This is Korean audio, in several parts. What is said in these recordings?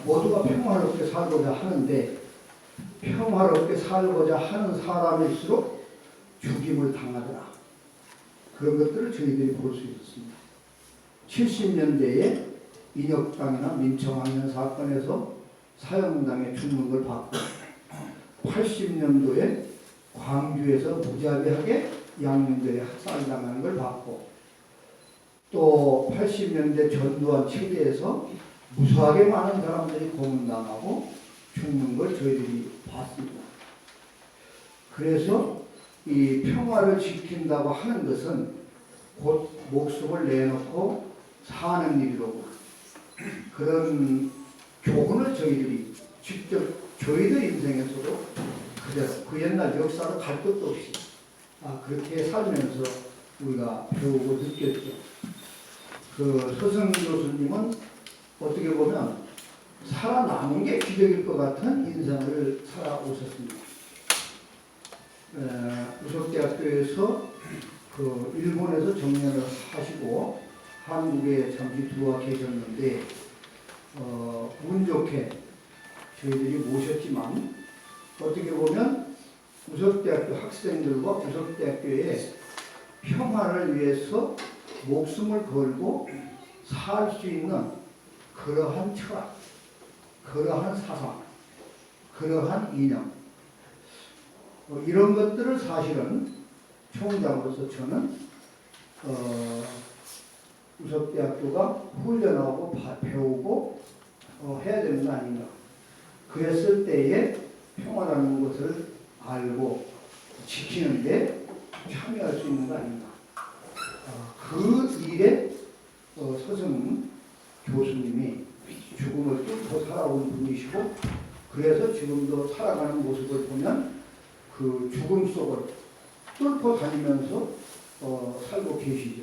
모두가 평화롭게 살고자 하는데 평화롭게 살고자 하는 사람일수록 죽임을 당하더라. 그런 것들을 저희들이 볼 수 있었습니다. 70년대에 인혁당이나 민청학년 사건에서 사형당해 죽는 걸 봤고 80년도에 광주에서 무자비하게 양민들이 학살당하는 걸 봤고 또 80년대 전두환 체제에서 무수하게 많은 사람들이 고문당하고 죽는 걸 저희들이 봤습니다. 그래서 이 평화를 지킨다고 하는 것은 곧 목숨을 내놓고 사는 일이로구나. 그런 교훈을 저희들이 직접 저희들 인생에서도 그대로 그 옛날 역사로 갈 것도 없이 그렇게 살면서 우리가 배우고 느꼈죠. 그 서승 교수님은 어떻게 보면 살아남은 게 기적일 것 같은 인생을 살아오셨습니다. 우석대학교에서 그 일본에서 정년을 하시고 한국에 잠시 들어와 계셨는데 운 좋게 저희들이 모셨지만 어떻게 보면 우석대학교 학생들과 우석대학교의 평화를 위해서 목숨을 걸고 살 수 있는 그러한 철학, 그러한 사상, 그러한 이념 이런 것들을 사실은 총장으로서 저는 우석대학교가 훈련하고 배우고 해야 되는 거 아닌가. 그랬을 때에 평화라는 것을 알고 지키는데 참여할 수 있는 거 아닌가. 그 일에 서승 교수님이 죽음을 뚫고 살아온 분이시고 그래서 지금도 살아가는 모습을 보면 그 죽음 속을 뚫고 다니면서 살고 계시죠.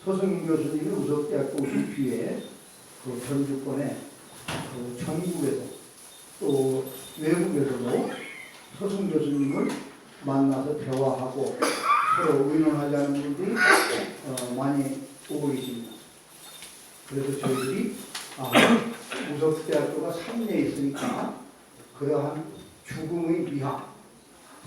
서승 교수님이 우석대학교 오신 뒤에 그 전주권에 그 전국에서 또 외국에서도 서승 교수님을 만나서 대화하고 서로 의논하자는 분들이 많이 오고 계십니다. 그래서 저희들이 우석대학교가 삼례에 있으니까 그러한 죽음의 미학,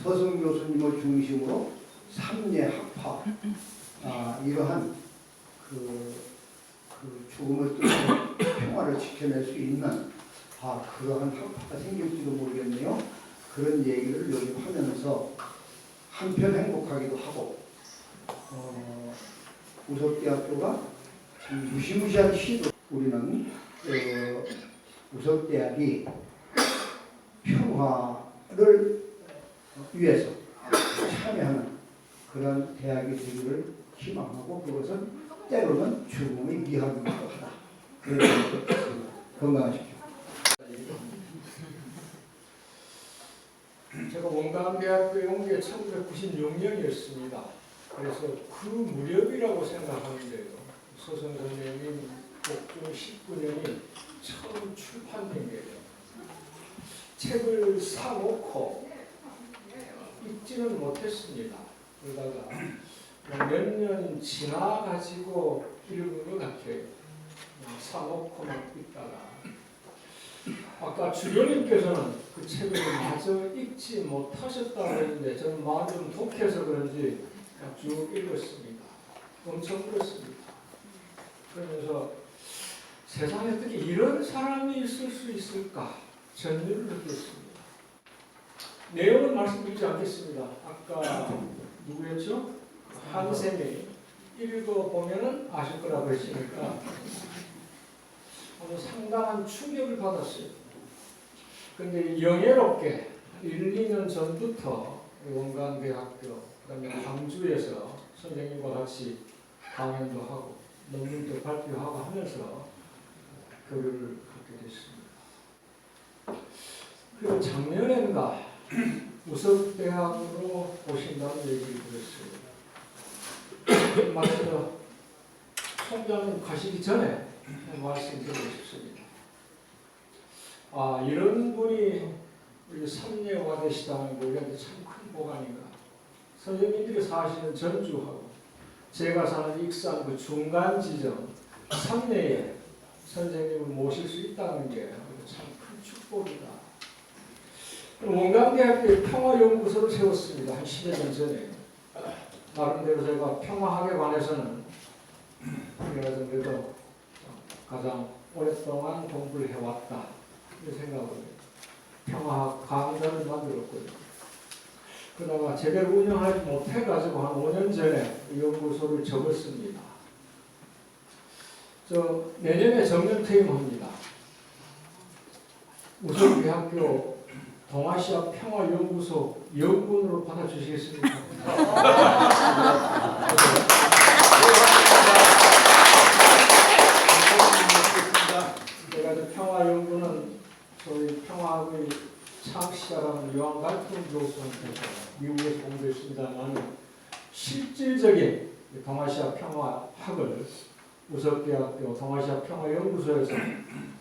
서승 교수님을 중심으로 삼례 학파 이러한 그 죽음을 뚫고 평화를 지켜낼 수 있는 그러한 학파가 생길지도 모르겠네요. 그런 얘기를 여기 하면서 한편 행복하기도 하고 우석대학교가 무시무시한 시도 우리는 우석대학이 평화를 위해서 참여하는 그런 대학이 되기를 희망하고 그것은 때로는 죽음의 미학이기도 하다. 그런 생각이 듭니다. 건강하십시오. 제가 원광대학교에 온 게 1996년이었습니다. 그래서 그 무렵이라고 생각하는데요. 서승 선생님 복중 19년이 처음 출판된 거예요. 책을 사놓고 읽지는 못했습니다. 그러다가 몇 년 지나가지고 읽은 것 같아요. 사놓고만 읽다가 아까 주교님께서는 그 책을 마저 읽지 못하셨다고 했는데 저는 마음이 좀 독해서 그런지 그냥 쭉 읽었습니다. 엄청 울었습니다. 그러면서 세상에 어떻게 이런 사람이 있을 수 있을까 전율을 느꼈습니다. 내용은 말씀드리지 않겠습니다. 아까 누구였죠? 한샘이 읽어보면 아실 거라고 했으니까 상당한 충격을 받았어요. 근데 영예롭게 1, 2년 전부터 원광대학교 그다음에 광주에서 선생님과 같이 강연도 하고 논문도 발표하고 하면서 교류를 갖게 됐습니다. 그리고 작년엔가 우석대학으로 오신다는 얘기를 들었어요. 맞죠? 총장님 가시기 전에 말씀드리고 싶습니다. 이런 분이 우리 삼례와 되시다는 거 우리한테 참 큰 복 아닌가. 선생님들이 사시는 전주하고 제가 사는 익산 그 중간 지점 삼례에 선생님을 모실 수 있다는 게 참 큰 축복이다. 원광대학교에 평화연구소를 세웠습니다. 한 10여 년 전에. 나름대로 제가 평화학에 관해서는 그래도 가장 오랫동안 공부를 해왔다 이 생각으로 평화학 강좌를 만들었거든요. 그러다가 제대로 운영하지 못해가지고 한 5년 전에 이 연구소를 접었습니다. 내년에 정년퇴임합니다. 우선 우리 학교 동아시아 평화연구소 연구원으로 받아주시겠습니까? 제가 평화연구는 소위 평화학의 창시자라는 요한 갈튼 교수한테서 미국에서 공부했습니다만 실질적인 동아시아 평화학을 우석대학교 동아시아 평화연구소에서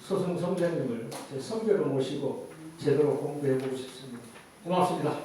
서승 선생님을 제 선배로 모시고 제대로 공부해보고 싶습니다. 고맙습니다.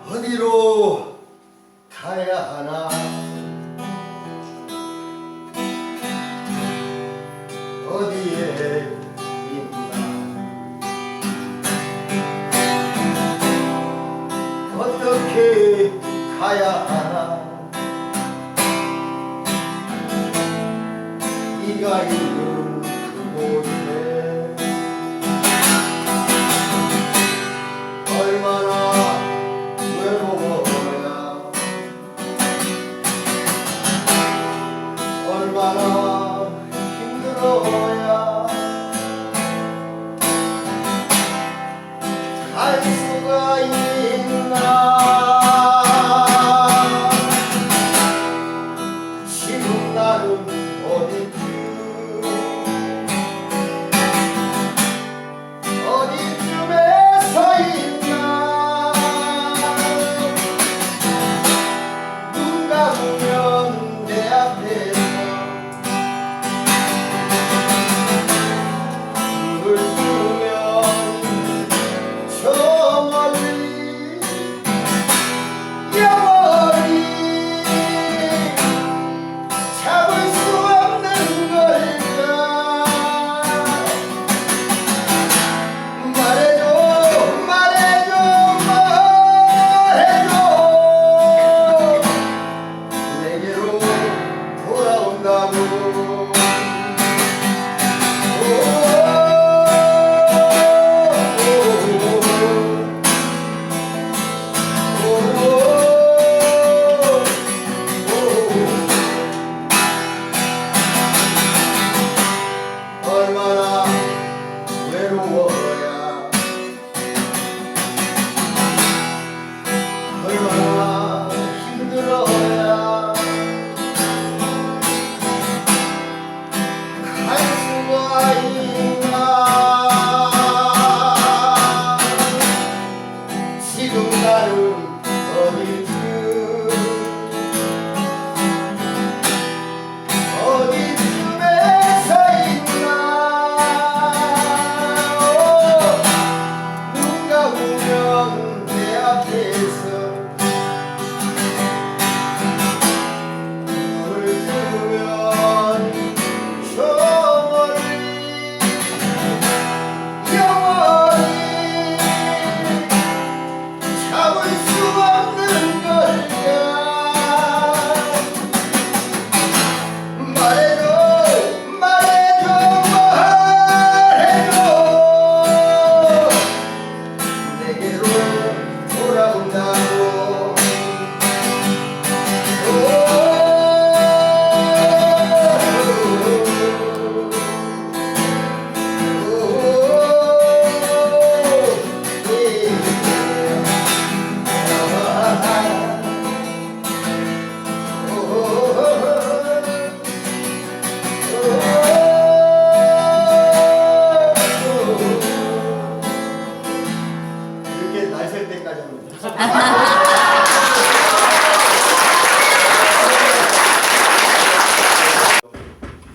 어디로 가야 하나 어디에 있나 어떻게 가야 하나 네가 있는 그곳에 얼마나 외로워야 얼마나 힘들어야 갈 수가 있나 지금 나는 어디쯤에 서 있나 눈 감으면 내 앞에서 눈을 뜨면 저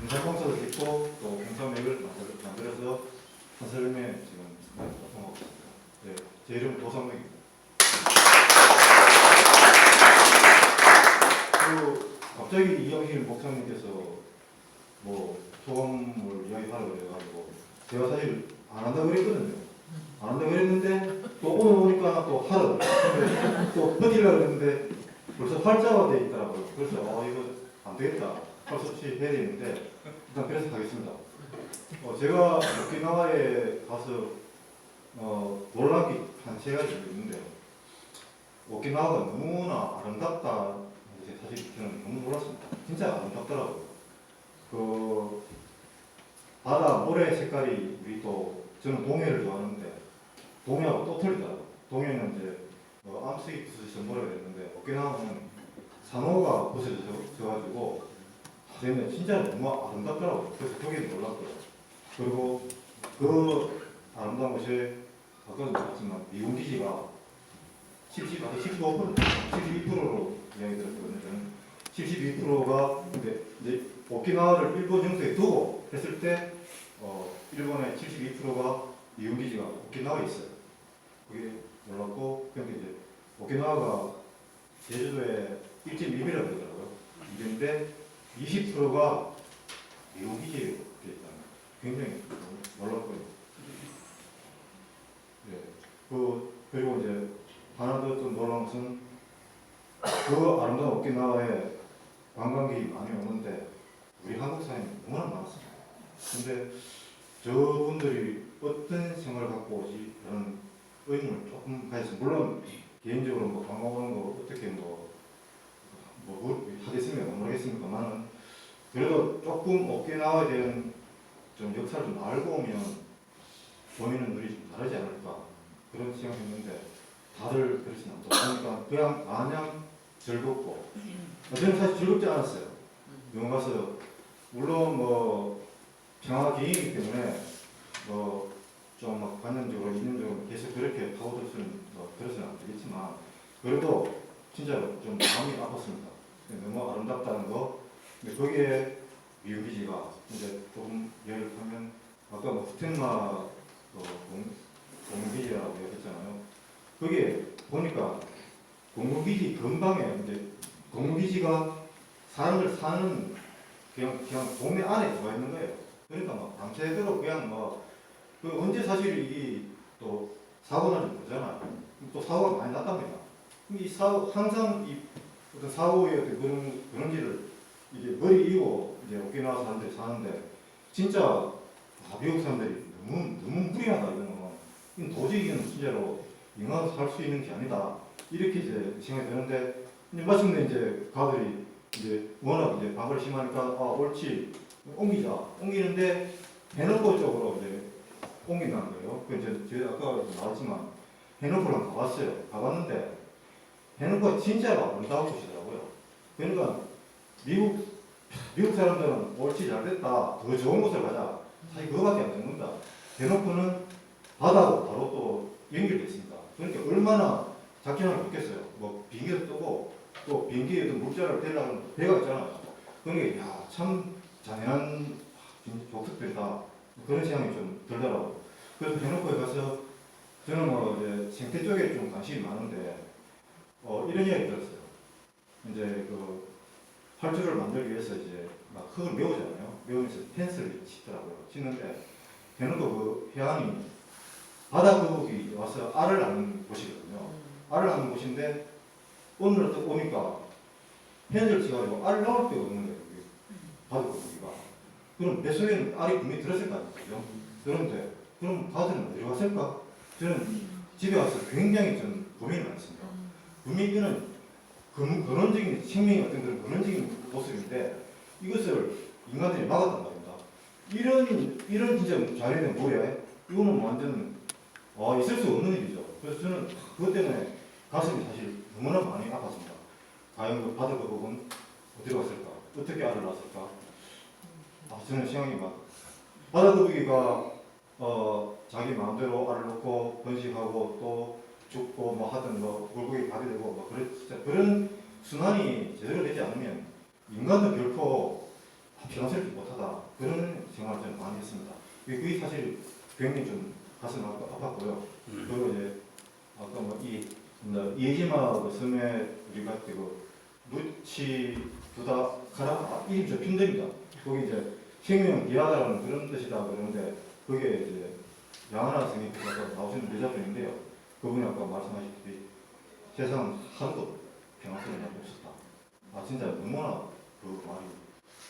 인사공사도 짓고 또 공사맥을 만들어서 한설림에 지금 활동하고 있습니다. 네, 제 이름은 도성맥입니다. 갑자기 이영실 목사님께서 뭐 소감을 이야기하라고 그래가지고 제가 사실 안 한다고 그랬거든요. 안 한다고 그랬는데 또 오늘 오니까 또 하라고 또 버티려고 그랬는데 벌써 활자가 돼 있더라고요. 그래서 이거 안 되겠다. 할 수 없이 해야 되는데 일단 그래서 가겠습니다. 제가 오키나와에 가서 놀란 게 한 세 가지 있는데요. 오키나와가 너무나 아름답다. 사실 저는 너무 놀랐습니다. 진짜 아름답더라고요. 그 바다 모래 색깔이 우리 또 저는 동해를 좋아하는데 동해하고 또 틀리더라고요. 동해는 이제 암석이 부서져서 모래가 됐는데 오키나와는 산호가 부서져가지고 진짜 너무 아름답더라고요. 그래서 거기에 놀랐고요. 그리고 그 아름다운 곳에 아까도 말했지만 미군 기지가 72%로 이야기 들었거든요. 저는 72%가 이제 오키나와를 일본 영토에 두고 했을 때 일본의 72%가 미군 기지가 오키나와에 있어요. 그게 놀랐고 근데 이제 오키나와가 제주도에 1.2mm라고 그러더라고요. 이런데 20%가 미군 기지에 되어 있다는 굉장히 놀랐고요. 네. 그리고 이제 하나 더 좀 놀라운 것은 그 아름다운 오키나와에 관광객이 많이 오는데 우리 한국 사람이 너무나 많습니다. 근데 저분들이 어떤 생각을 갖고 오지? 라는 의문을 조금 가졌어요. 물론 개인적으로 뭐 관광 오는 거 어떻게 뭐 하겠습니까? 모르겠습니다만은 그래도 조금 오키나와에 대한 좀 역사를 좀 알고 오면 보이는 눈이 좀 다르지 않을까 그런 생각했는데 다들 그렇진 않다 보니까 그냥 마냥 즐겁고 저는 사실 즐겁지 않았어요. 영화 가서 물론 뭐 평화 기행이기 때문에 뭐 좀 막 관념적으로 이념적으로 계속 그렇게 파고들수는 들어서는 안 되겠지만 그래도 진짜 좀 마음이 아팠습니다. 너무 아름답다는 거. 근데 거기에 미군 기지가 이제 조금 예를 들면 아까 뭐 후텐마 공군기지라고 얘기했잖아요. 거기에 보니까 공군기지 근방에 이제 공군기지가 사람들 사는 그냥 동네 안에 들어가 있는 거예요. 그러니까 막 밤새도록 그냥 그 언제 사실 이게 또 사고 날지 모르잖아요. 또 사고가 많이 났답니다. 이 사고 항상 이 어떤 사고의 어떤 그런 일을 이게 머리 이고 이제 오키나와 사람들이 사는데 진짜 미국 사람들이 너무 무리하다 이거는 도저히 이건 진짜로 인간으로 살 수 있는 게 아니다 이렇게 이제 생각이 드는데 이제 마침내 이제 가들이 이제 워낙 이제 반발이 심하니까 옳지 옮기는데 해놓고 쪽으로 이제 옮긴다는 거예요. 그 이제 제가 아까 나왔지만 해놓고랑 가봤는데 해놓고가 진짜로 아름다운 곳이더라고요. 그러니까 미국 사람들은 옳지 잘됐다 더 좋은 곳을 가자 사실 그거밖에 안 되는 겁니다. 해놓고는 바다하고 바로 또 연결되어 있습니다. 그러니까 얼마나 작전을 좋겠어요. 뭐 비행기도 뜨고 또 비행기에 물자를 대려고 배가 있잖아요. 그러니까 참 잔인한 족속들이다 그런 생각이 좀 들더라고요. 그래서 해놓고에 가서 저는 뭐 이제 생태 쪽에 좀 관심이 많은데 이런 이야기 들었어요. 이제 그 활주를 만들기 위해서 이제 막 흙을 메우잖아요. 메우면서 펜스를 치더라고요. 치는데 해놓고 그 해안이 바다 거북이 와서 알을 낳는 곳이거든요. 알을 낳는 곳인데 어느 날 딱 오니까 펜스를 치가지고 알을 넣을 데가 없는 거예요. 바다 거북이가. 그럼 뱃속에는 알이 분명히 들었을 거 아니에요. 그런데 그럼 바다는 어디로 갔을까? 저는 집에 와서 굉장히 좀 고민을 많이 했습니다. 분명히 이거는 근원적인 생명의 어떤 그런 근원적인 모습인데 이것을 인간들이 막았단 말입니다. 이런 진짜 자연의 모래 이거는 완전 있을 수 없는 일이죠. 그래서 저는 그것 때문에 가슴이 사실 너무나 많이 아팠습니다. 과연 그 바다 거북은 어디로 갔을까? 어떻게 알을 낳았을까? 저는 생각이 바다 거북이가 자기 마음대로 알을 놓고 번식하고 또 죽고 뭐 하든 뭐 골고기 밥이 되고 뭐 그런 순환이 제대로 되지 않으면 인간도 결코 평생을 못하다 그런 생각을 저는 많이 했습니다. 그게 사실 굉장히 좀 가슴 아팠고요. 그리고 이제 아까 이해지마 그 섬에 우리가 그 누치 두다 가라 이름 좀 힘듭니다. 거기 이제 생명 비하다라는 그런 뜻이다 그러는데 그게 이제 양하나 선생님께서 나오시는 여자분인데요. 그분이 아까 말씀하셨듯이 세상 하루도 평화스러운 날이 없었다. 아 진짜 너무나 그 말이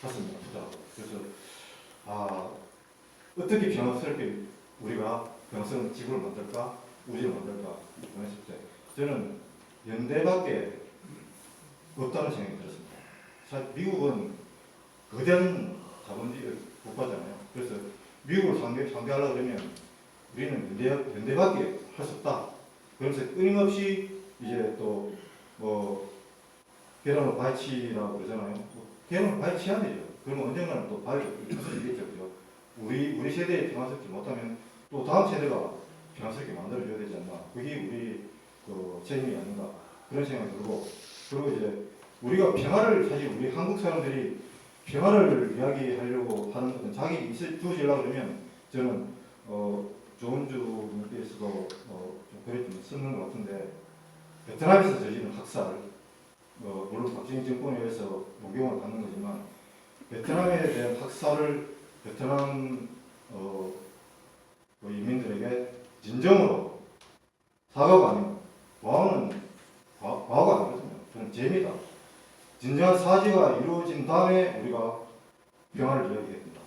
가슴이 아프더라고요. 그래서 아 어떻게 평화스럽게 우리가 평화스러운 지구를 만들까 우리를 만들까 그랬을 때 저는 연대밖에 없다는 생각이 들었습니다. 사실 미국은 거대한 자본주의 국가잖아요. 그래서 미국을 상대하려고 그러면 우리는 연대밖에 할 수 없다. 그래서 끊임없이 이제 또 뭐 계란을 발치라고 그러잖아요. 계란을 발치해야 되죠. 그러면 언젠가는 또 발이 터지겠죠. 그죠? 우리 세대에 평화스럽지 못하면 또 다음 세대가 평화스럽게 만들어줘야 되지 않나. 그게 우리 그 책임이 아닌가 그런 생각이 들고 그리고 이제 우리가 평화를 사실 우리 한국 사람들이 평화를 이야기하려고 하는 것은 자기 주시려고 그러면 저는 조은주님께서도 좀 글을 좀 쓰는 것 같은데 베트남에서 저지른 학살 물론 박정희 정권에 의해서 목용을 받는 거지만 베트남에 대한 학살을 베트남 그 인민들에게 진정으로 사과가 아니고 과거가 아니거든요. 저는 재미다. 진정한 사죄가 이루어진 다음에 우리가 평화를 이야기해야 된다.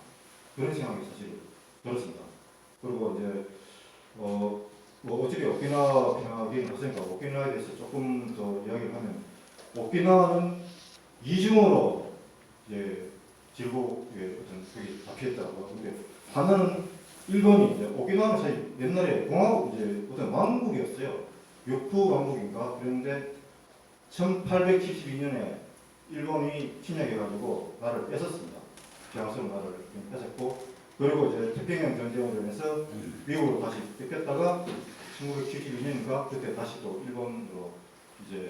그런 생각이 사실 들었습니다. 그리고 이제 뭐 어차피 오키나와 평화 얘기를 했으니까 오키나와에 대해서 조금 더 이야기를 하면 오키나와는 이중으로 이제 질곡의 어떤 그게 잡혀있더라고요. 근데 하나는 일본이 이제 오키나와는 사실 옛날에 공화국 이제 어떤 왕국이었어요. 육부 왕국인가 그런데 1872년에 일본이 침략해가지고 나라를 뺏었습니다. 평화스러운 나라를 뺏었고 그리고 이제 태평양 전쟁으로 인해서 미국으로 다시 뺏겼다가 1972년인가 그때 다시 또 일본으로 이제